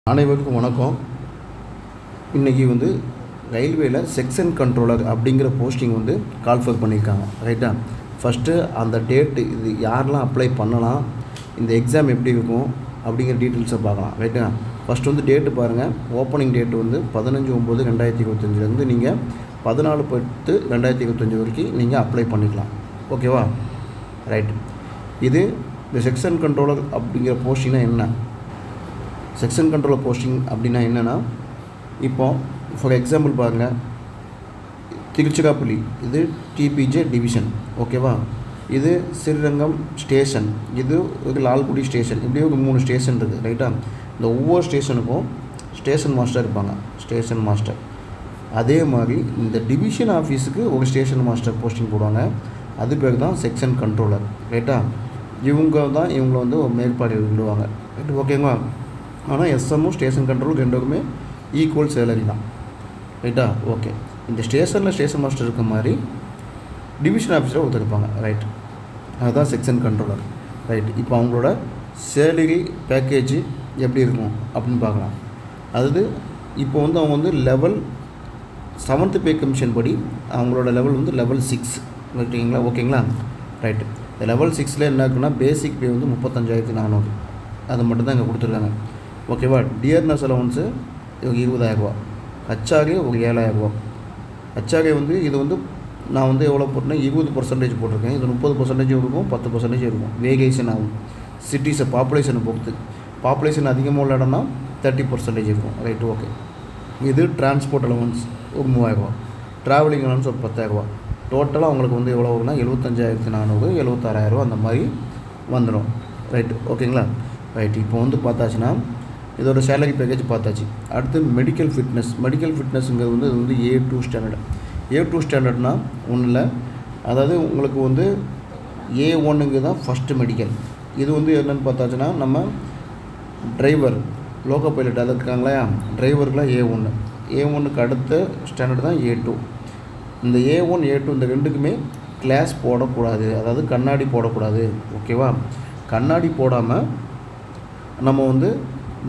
அனைவருக்கும் வணக்கம். இன்றைக்கி ரயில்வேல செக்ஷன் கண்ட்ரோலர் அப்படிங்கிற போஸ்டிங் கால்ஃபர் பண்ணியிருக்காங்க. ரைட்டா? ஃபஸ்ட்டு அந்த டேட்டு, இது யாரெல்லாம் அப்ளை பண்ணலாம், இந்த எக்ஸாம் எப்படி இருக்கும் அப்படிங்கிற டீட்டெயில்ஸை பார்க்கலாம். ரைட்டா? ஃபஸ்ட்டு டேட்டு பாருங்கள். ஓப்பனிங் டேட்டு 15/9/2025 நீங்கள் 14/10/2025 வரைக்கும் நீங்கள் அப்ளை பண்ணிக்கலாம். ஓகேவா? ரைட்டு. இது இந்த செக்ஷன் கண்ட்ரோலர் அப்படிங்கிற போஸ்டிங்னா என்ன? செக்ஷன் கண்ட்ரோலர் போஸ்டிங் அப்படின்னா என்னென்னா, இப்போ ஃபார் எக்ஸாம்பிள் பாருங்கள், திருச்சிராப்பள்ளி இது டிபிஜே டிவிஷன். ஓகேவா? இது ஸ்ரீரங்கம் ஸ்டேஷன், இது லால்குடி ஸ்டேஷன், இப்படி ஒரு 3 ஸ்டேஷன் இருக்குது. ரைட்டா? இந்த ஒவ்வொரு ஸ்டேஷனுக்கும் ஸ்டேஷன் மாஸ்டர் இருப்பாங்க. Station master. அதே மாதிரி இந்த டிவிஷன் ஆஃபீஸுக்கு ஒரு ஸ்டேஷன் மாஸ்டர் போஸ்டிங் போடுவாங்க. அது பேர் தான் செக்ஷன் கண்ட்ரோலர். ரைட்டா? இவங்க தான் இவங்களை ஒரு மேற்பார்வை விடுவாங்க. ரைட்டு? ஓகேங்களா? ஆனால் எஸ்எம்மும் ஸ்டேஷன் கண்ட்ரோல் ரெண்டுக்குமே ஈக்குவல் சேலரி தான். ரைட்டா? ஓகே. இந்த ஸ்டேஷனில் ஸ்டேஷன் மாஸ்டர் இருக்க மாதிரி டிவிஷன் ஆஃபீஸில் ஒருத்தர் இருப்பாங்க. ரைட்? அதுதான் செக்ஷன் கண்ட்ரோலர். ரைட். இப்போ அவங்களோட சேலரி பேக்கேஜ் எப்படி இருக்கும் அப்படின்னு பார்க்கலாம். அதாவது இப்போ அவங்க லெவல் 7th பே கமிஷன் படி அவங்களோட லெவல் லெவல் 6. ரைட்டுங்களா? ஓகேங்களா? ரைட்டு. இந்த லெவல் 6ல் என்ன இருக்குன்னா, பேசிக் பே 35,400. அது மட்டும்தான் இங்கே கொடுத்துருக்காங்க. ஓகேவா? டியர்னஸ் அலவன்ஸு 20,000 ரூபா. ஹச்ஆர்ஏ ஒரு 7,000 ரூபா. ஹச்ஆர்ஏ இது நான் எவ்வளோ போட்டேன்னா 20% போட்டிருக்கேன். இது 30% இருக்கும், 10% இருக்கும். வேரியேஷன் ஆகும் சிட்டிஸை பாப்புலேஷனை பொறுத்து. பாப்புலேஷன் அதிகமாக உள்ள இடம்னா 30% இருக்கும். ரைட்டு? ஓகே. இது டிரான்ஸ்போர்ட் அலவன்ஸ் ஒரு 3,000 ரூபா. ட்ராவலிங் அலவன்ஸ் ஒரு 10,000 ரூபா. டோட்டலாக அவங்களுக்கு எவ்வளோ வரும்னா 75,400, 76,000 ரூபா அந்த மாதிரி வந்துடும். ரைட்டு? ஓகேங்களா? ரைட். இப்போ பார்த்தாச்சுன்னா இதோட சேலரி பேக்கேஜ் பார்த்தாச்சு. அடுத்து மெடிக்கல் ஃபிட்னஸ். மெடிக்கல் ஃபிட்னஸ்ங்கிறது இது A2 ஸ்டாண்டர்டு. A2 ஸ்டாண்டர்ட்னால் ஒன்றும் இல்லை, அதாவது உங்களுக்கு A1ங்கு தான் ஃபஸ்ட்டு மெடிக்கல். இது என்னென்னு பார்த்தாச்சுன்னா, நம்ம டிரைவர் லோக்கோ பைலட் அது இருக்காங்களா, டிரைவருக்குலாம் A1. A1க்கு அடுத்த ஸ்டாண்டர்டு தான் A2. இந்த A1 A2 இந்த ரெண்டுக்குமே கிளாஸ் போடக்கூடாது, அதாவது கண்ணாடி போடக்கூடாது. ஓகேவா? கண்ணாடி போடாமல் நம்ம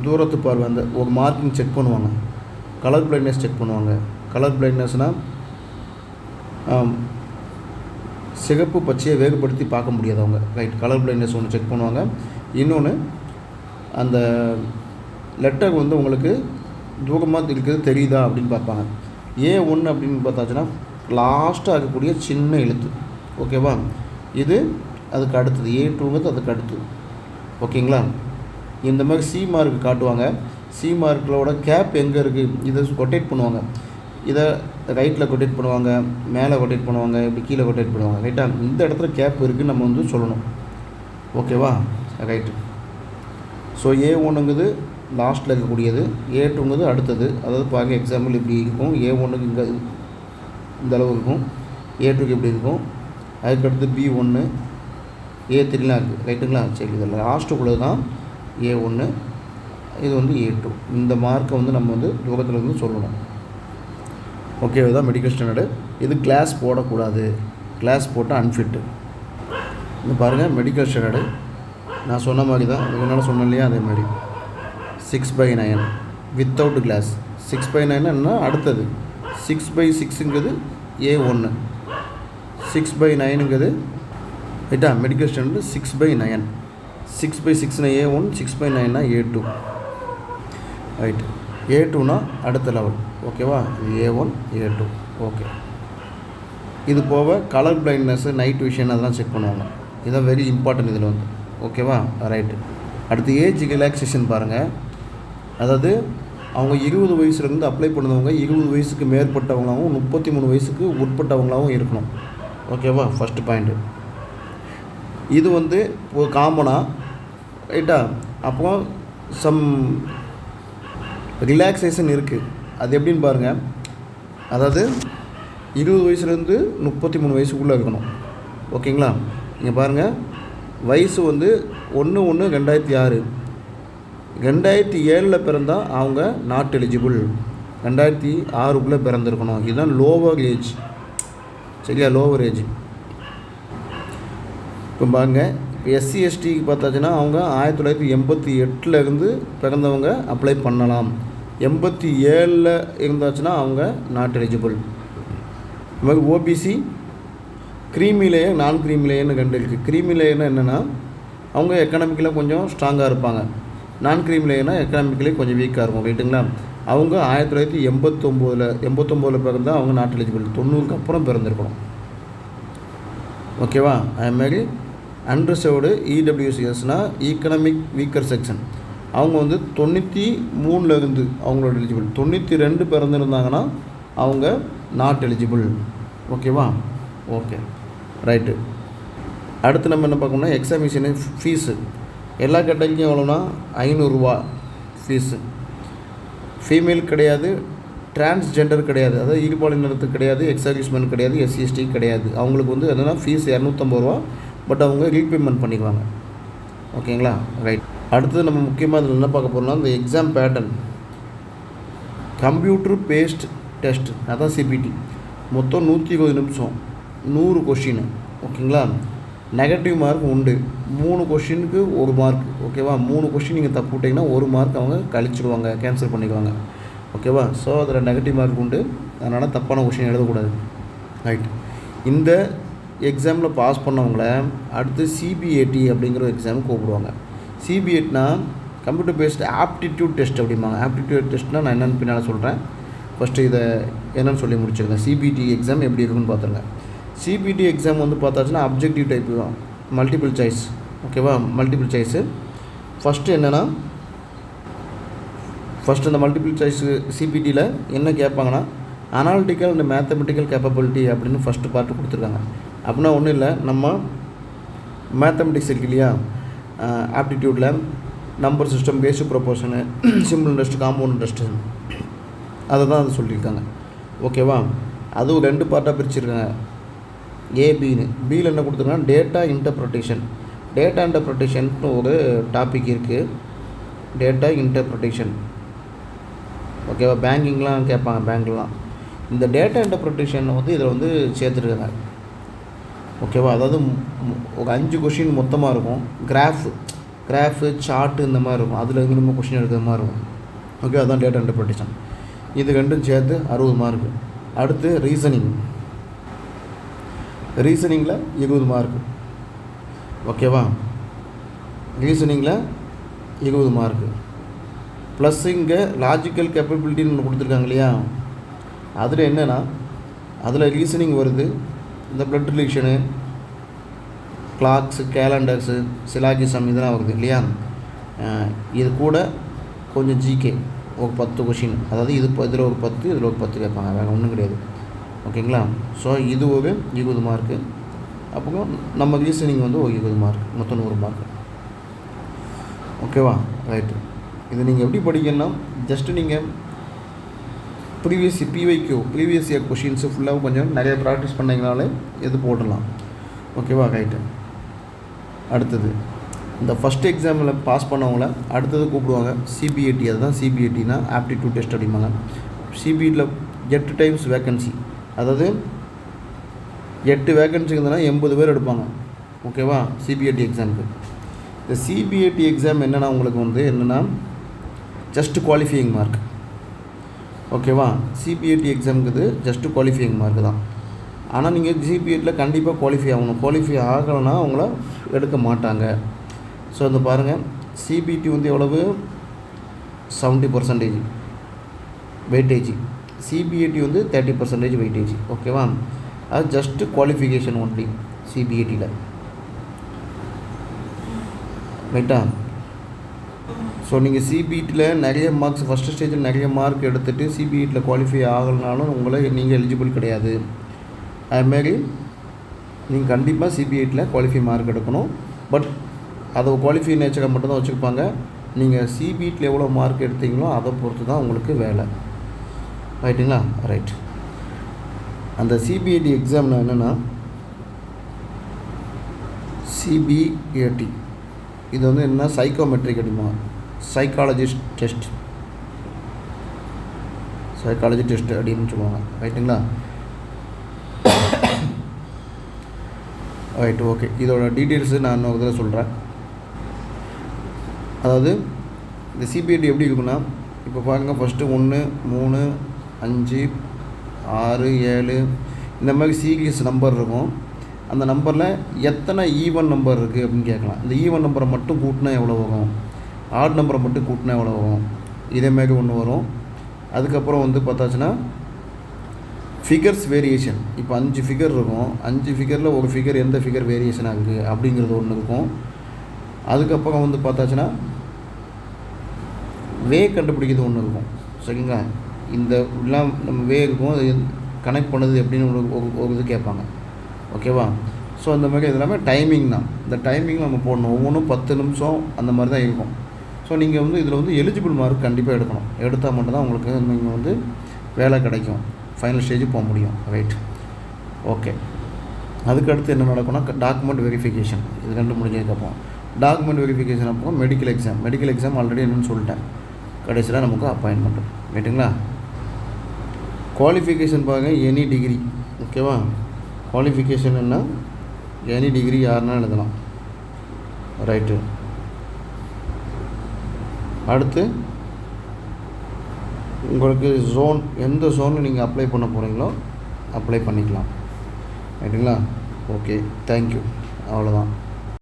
தூரத்து பார்வை அந்த ஒரு மார்க்கிங் செக் பண்ணுவாங்க. கலர் பிளைட்னஸ் செக் பண்ணுவாங்க. கலர் பிளைட்னஸ்னால் சிகப்பு பச்சையை வேறுபடுத்தி பார்க்க முடியாதவங்க. ரைட். கலர் பிளைட்னஸ் ஒன்று செக் பண்ணுவாங்க. இன்னொன்று, அந்த லெட்டர் உங்களுக்கு தூரமாக இருக்கிறது தெரியுதா அப்படின்னு பார்ப்பாங்க. A1 அப்படின்னு பார்த்தாச்சுன்னா லாஸ்ட்டாக இருக்கக்கூடிய சின்ன எழுத்து. ஓகேவா? இது அதுக்கு அடுத்தது. A2ங்கிறது அதுக்கு அடுத்தது. ஓகேங்களா? இந்த மாதிரி சி மார்க் காட்டுவாங்க. சி மார்க்களோட கேப் எங்கே இருக்குது இதை கொட்டேட் பண்ணுவாங்க. இதை ரைட்டில் கொட்டேட் பண்ணுவாங்க, மேலே கொட்டேட் பண்ணுவாங்க, இப்படி கீழே கொட்டேட் பண்ணுவாங்க. ரைட்டாக? இந்த இடத்துல கேப் இருக்குதுன்னு நம்ம சொல்லணும். ஓகேவா? ரைட்டு. ஸோ A1ங்கிறது லாஸ்ட்டில் இருக்கக்கூடியது, A2ங்கிறது அடுத்தது. அதாவது பாருங்கள், எக்ஸாம்பிள் இப்படி இருக்கும். A1க்கு இங்கே இந்த அளவு இருக்கும், A2க்கு இப்படி இருக்கும். அதுக்கடுத்து B1, A3லாம் இருக்குது. ரைட்டுங்களா? சரி. இதில் லாஸ்ட்டுக்குள்ளே தான் A1, இது A2. இந்த மார்க்கை நம்ம தூரத்தில் சொல்லணும். ஓகே. இதுதான் மெடிக்கல் ஸ்டாண்டர்டு. இது கிளாஸ் போடக்கூடாது. கிளாஸ் போட்டால் அன்ஃபிட்டு. இது பாருங்கள், மெடிக்கல் ஸ்டாண்டர்டு நான் சொன்ன மாதிரி தான், என்னால் சொன்னேன் இல்லையா, அதே மாதிரி 6/9 வித்தவுட் கிளாஸ். 6/9 என்ன அடுத்தது 6/6ங்கிறது A1, 6/9ங்கிறது ரைட்டா? Medical standard 6/9. 6/6னா A1, 6/9னா A2. ரைட்டு. A2னா அடுத்த லெவல். ஓகேவா? A1, A2. ஓகே. இது போக கலர் பிளைண்ட்னஸ்ஸு, நைட் விஷன் அதெல்லாம் செக் பண்ணுவாங்க. இதுதான் வெரி இம்பார்ட்டன்ட் இதில் ஓகேவா? ரைட்டு. அடுத்து ஏஜ் ரிலாக்ஸேஷன் பாருங்கள். அதாவது அவங்க 20 வயசுலேருந்து அப்ளை பண்ணுறவங்க 20 வயசுக்கு மேற்பட்டவங்களாகவும் 33 வயசுக்கு உட்பட்டவங்களாகவும் இருக்கணும். ஓகேவா? First point. இது ஒரு காமனாக. ரைட்டா? அப்புறம் சம் ரிலாக்ஸேஷன் இருக்குது. அது எப்படின்னு பாருங்கள். அதாவது 20 வயசுலேருந்து 33 வயசுக்குள்ளே இருக்கணும். ஓகேங்களா? இங்கே பாருங்கள், வயசு 1/1/2006. 2007 பிறந்தால் அவங்க நாட் எலிஜிபிள். 2006க்குள்ளே பிறந்திருக்கணும். இதுதான் லோவர் ஏஜ். சரியா? Lower age. இப்போ பாருங்கள், எஸ்சி எஸ்டிக்கு பார்த்தாச்சுன்னா அவங்க 1988 பிறந்தவங்க அப்ளை பண்ணலாம். 87 இருந்தாச்சுன்னா அவங்க நாட் எலிஜிபிள். இது மாதிரி ஓபிசி க்ரீமி லேயர் நான் க்ரீமி லேயர்னு 2 இருக்குது. க்ரீமி லேயர்னால் என்னென்னா அவங்க எக்கனாமிக்கலாக கொஞ்சம் ஸ்ட்ராங்காக இருப்பாங்க. நான் க்ரீமி லேயர்னால் எக்கனாமிக்கலி கொஞ்சம் வீக்காக இருக்கும். ரைட்டுங்களா? அவங்க 1989 பிறந்தால் அவங்க நாட் எலிஜிபிள். 90க்கு அப்புறம் பிறந்திருக்கணும். ஓகேவா? அதுமாரி அன்ரிசர்வ்டு இடபிள்யூசிஎஸ்னால் ஈக்கனாமிக் வீக்கர் செக்ஷன், அவங்க வந்து 93 அவங்களோட எலிஜிபிள். 92 பிறந்திருந்தாங்கன்னா அவங்க நாட் எலிஜிபிள். ஓகேவா? Okay, right. அடுத்து நம்ம என்ன பார்க்கணும்னா எக்ஸாமினேஷன் ஃபீஸு. எல்லா கேட்டகரிக்கும் எவ்வளோனா 500 ரூபா ஃபீஸு. ஃபீமேல் கிடையாது, டிரான்ஸ்ஜெண்டர் கிடையாது, அதாவது ஈடுபாலினத்துக்கு கிடையாது, எக்ஸர்விஸ்மென் கிடையாது, எஸ்சிஎஸ்டி கிடையாது. அவங்களுக்கு வந்து என்னென்னா ஃபீஸ் 250 ரூபா. பட் அவங்க ரீபேமெண்ட் பண்ணிக்குவாங்க. ஓகேங்களா? ரைட். அடுத்தது நம்ம முக்கியமாக இதில் என்ன பார்க்க போகிறோம்னா இந்த exam pattern. Computer based test, அதான் சிபிடி. மொத்தம் 120 நிமிஷம், 100 கொஷின். ஓகேங்களா? நெகட்டிவ் மார்க் உண்டு. 3 கொஷினுக்கு 1 மார்க். ஓகேவா? 3 கொஷின் நீங்கள் தப்பு விட்டிங்கன்னா 1 மார்க் அவங்க கழிச்சிடுவாங்க, கேன்சல் பண்ணிக்குவாங்க. ஓகேவா? ஸோ அதில் நெகட்டிவ் மார்க் உண்டு. அதனால் தப்பான கொஷின் எழுதக்கூடாது. ரைட். இந்த எக்ஸாமில் பாஸ் பண்ணவங்கள அடுத்து சிபிஏடி அப்படிங்கிற எக்ஸாம் கூப்பிடுவாங்க. சிபிஏட்னா கம்ப்யூட்டர் பேஸ்டு ஆப்டிடியூட் டெஸ்ட் அப்படிம்பாங்க. ஆப்டிடியூட் டெஸ்ட்னால் நான் என்னென்னு பின்னால் சொல்கிறேன். ஃபஸ்ட்டு இதை என்னென்னு சொல்லி முடிச்சுருங்க. சிபிடி எக்ஸாம் எப்படி இருக்குன்னு பார்த்துருங்க. சிபிடி எக்ஸாம் வந்து பார்த்தாச்சுன்னா அப்ஜெக்டிவ் டைப்பு தான், மல்டிபிள் சாய்ஸ். ஓகேவா? Multiple choice. ஃபஸ்ட்டு என்னென்னா இந்த மல்டிபிள் சாய்ஸு சிபிடியில் என்ன கேட்பாங்கன்னா அனாலிட்டிக்கல் அண்ட் மேத்தமெட்டிக்கல் கேப்பபிலிட்டி அப்படின்னு ஃபஸ்ட்டு பார்ட்டு கொடுத்துருக்காங்க. அப்படின்னா ஒன்றும் இல்லை, நம்ம மேத்தமெட்டிக்ஸ் இருக்கு இல்லையா, ஆப்டிடியூடில் நம்பர் சிஸ்டம், பேசிக் ப்ரொபோர்ஷனு, சிம்பிள் டெஸ்ட், காம்பவுண்ட் டெஸ்ட்டு, அதை தான் அது சொல்லியிருக்காங்க. ஓகேவா? அதுவும் 2 பார்ட்டாக பிரிச்சுருக்காங்க, ஏபின்னு. பியில் என்ன கொடுத்துருக்காங்கன்னா டேட்டா இன்டர்ப்ரிட்டேஷன். டேட்டா இன்டர்ப்ரிட்டேஷன் ஒரு டாபிக் இருக்குது, டேட்டா இன்டர்ப்ரிட்டேஷன். ஓகேவா? பேங்கிங்லாம் கேட்பாங்க, பேங்க்லாம். இந்த டேட்டா இன்டர்ப்ரிட்டேஷன் வந்து இதில் வந்து சேர்த்துருக்காங்க. ஓகேவா? அதாவது ஒரு 5 கொஷின் மொத்தமாக இருக்கும். கிராஃபு சார்ட்டு இந்த மாதிரி இருக்கும். அதில் இருந்து நம்ம கொஷின் எடுக்கிற மாதிரி இருக்கும். ஓகே, அதுதான் டேட்டா இன்டர்ப்ரிட்டேஷன். இது 2ம் சேர்த்து 60 மார்க்கு. அடுத்து ரீசனிங்கில் 20 மார்க்கு. ஓகேவா? ரீசனிங்கில் 20 மார்க்கு. ப்ளஸ் இங்கே லாஜிக்கல் கேப்பபிலிட்டின்னு ஒன்று கொடுத்துருக்காங்க இல்லையா, அதில் என்னென்னா அதில் ரீசனிங் வருது, இந்த blood relation, clocks, calendars, syllogism இதெல்லாம் வருது இல்லையா. இது கூட கொஞ்சம் ஜிகே ஒரு 10 கொஷின், அதாவது இதில் ஒரு 10, இதில் ஒரு 10 கேட்பாங்க, வேறு ஒன்றும் கிடையாது. ஓகேங்களா? ஸோ இது ஒரு 20 மார்க்கு. அப்புறம் நம்ம ரீசனிங் வந்து ஒரு 20 மார்க், மொத்தம் 100 மார்க். ஓகேவா? ரைட்டு. இது நீங்கள் எப்படி படிக்கணும்னா ஜஸ்ட்டு நீங்கள் ப்ரீவியஸ் இயர் கொஷின்ஸு ஃபுல்லாக கொஞ்சம் நிறைய ப்ராக்டிஸ் பண்ணிங்கனாலே இது போடலாம். ஓகேவா? ரைட்டு. அடுத்தது இந்த ஃபஸ்ட் எக்ஸாமில் பாஸ் பண்ணவங்கள அடுத்தது கூப்பிடுவாங்க சிபிஏடி. அதுதான் சிபிஏடினா ஆப்டிடியூட் டெஸ்ட் அப்படிம்பாங்க. சிபிஐடியில் 8 டைம்ஸ் வேக்கன்சி, அதாவது 8 வேக்கன்சி இருந்ததுன்னா 80 பேர் எடுப்பாங்க. ஓகேவா? சிபிஐடி எக்ஸாமுக்கு. இந்த சிபிஐடி எக்ஸாம் என்னென்னா உங்களுக்கு வந்து என்னென்னா ஜஸ்ட் குவாலிஃபையிங் மார்க். ஓகேவா? சிபிஐடி எக்ஸாமுக்கு ஜஸ்ட்டு குவாலிஃபையிங் மார்க்கு தான். ஆனால் நீங்கள் சிபிஐடியில் கண்டிப்பாக குவாலிஃபை ஆகணும். குவாலிஃபை ஆகலைன்னா அவங்கள எடுக்க மாட்டாங்க. ஸோ இந்த பாருங்கள், சிபிடி வந்து எவ்வளவு 70% வெயிட்டேஜ், சிபிஐடி வந்து 30% வெயிட்டேஜ். ஓகேவா? அது ஜஸ்ட்டு குவாலிஃபிகேஷன் ஒன்லி சிபிஐடியில். ரைட்டா? ஸோ நீங்கள் சிபிஐடியில் நிறைய மார்க்ஸ் ஃபஸ்ட்டு ஸ்டேஜில் நிறைய மார்க் எடுத்துகிட்டு சிபிஐடியில் குவாலிஃபை ஆகலைனாலும் நீங்கள் எலிஜிபிள் கிடையாது. அதுமாரி நீங்கள் கண்டிப்பாக சிபிஐடியில் குவாலிஃபை மார்க் எடுக்கணும். பட் அதை குவாலிஃபை நேச்சரை மட்டும்தான் வச்சுருப்பாங்க. நீங்கள் சிபிஐடியில் எவ்வளோ மார்க் எடுத்தீங்களோ அதை பொறுத்து தான் உங்களுக்கு வேலை. ரைட்டுங்களா? ரைட். அந்த சிபிஐடி எக்ஸாமில் என்னென்னா சிபிஏடி இது வந்து என்ன சைக்கோமெட்ரிக் அப்படிமா, சைக்காலஜி டெஸ்ட் அப்படின்னு சொல்லுவாங்க. ரைட்டுங்களா? Right, okay. இதோட டீட்டெயில்ஸு நான் இன்னொரு இதில் சொல்கிறேன். அதாவது இந்த சிபிஐடி எப்படி இருக்குன்னா, இப்போ பாருங்கள், ஃபஸ்ட்டு 1, 3, 5, 6, 7 இந்த மாதிரி சீரியஸ் நம்பர் இருக்கும். அந்த நம்பரில் எத்தனை ஈவன் நம்பர் இருக்குது அப்படின்னு கேட்கலாம். இந்த ஈவன் நம்பரை மட்டும் கூட்டினா எவ்வளோ வரும், ஆட் நம்பரை மட்டும் கூட்டினா எவ்வளோ வரும், இதேமாரி ஒன்று வரும். அதுக்கப்புறம் வந்து பார்த்தாச்சுன்னா ஃபிகர்ஸ் வேரியேஷன். இப்போ 5 ஃபிகர் இருக்கும். 5 ஃபிகரில் ஒரு ஃபிகர் எந்த ஃபிகர் வேரியேஷன் ஆகுது அப்படிங்கிறது ஒன்று இருக்கும். அதுக்கப்புறம் வந்து பார்த்தாச்சுன்னா வே கண்டுபிடிக்கிறது ஒன்று இருக்கும். சரிங்களா? இந்த எல்லாம் நம்ம வே இருக்கும், அது கனெக்ட் பண்ணுது எப்படின்னு ஒரு இது கேட்பாங்க. ஓகேவா? ஸோ அந்த மாதிரி இது எல்லாமே டைமிங் தான். இந்த டைமிங் நம்ம போடணும். ஒவ்வொன்றும் 10 நிமிஷம் அந்த மாதிரி தான் இருக்கும். ஸோ நீங்கள் வந்து இதில் வந்து எலிஜிபிள் மார்க் கண்டிப்பாக எடுக்கணும். எடுத்தால் மட்டும்தான் உங்களுக்கு நீங்கள் வந்து வேலை கிடைக்கும், ஃபைனல் ஸ்டேஜ் போக முடியும். Right, okay. அதுக்கடுத்து என்ன நடக்கும்னா டாக்குமெண்ட் வெரிஃபிகேஷன். இது 2 முடிஞ்சதுக்கப்புறம் டாக்குமெண்ட் வெரிஃபிகேஷன் அப்புறம் medical exam. Medical exam already என்னென்னு சொல்லிட்டேன். கடைசியில் நமக்கு அப்பாயின்மெண்ட். ரைட்டுங்களா? குவாலிஃபிகேஷன் பாருங்கள், எனி டிகிரி. ஓகேவா? குவாலிஃபிகேஷன் என்ன, எனி டிகிரி யாருன்னா எழுதலாம். ரைட்டு. அடுத்து உங்களுக்கு ஜோன், எந்த ஜோனில் நீங்கள் அப்ளை பண்ண போகிறீங்களோ அப்ளை பண்ணிக்கலாம். ரைட்டுங்களா? Okay, thank you. அவ்வளோதான்.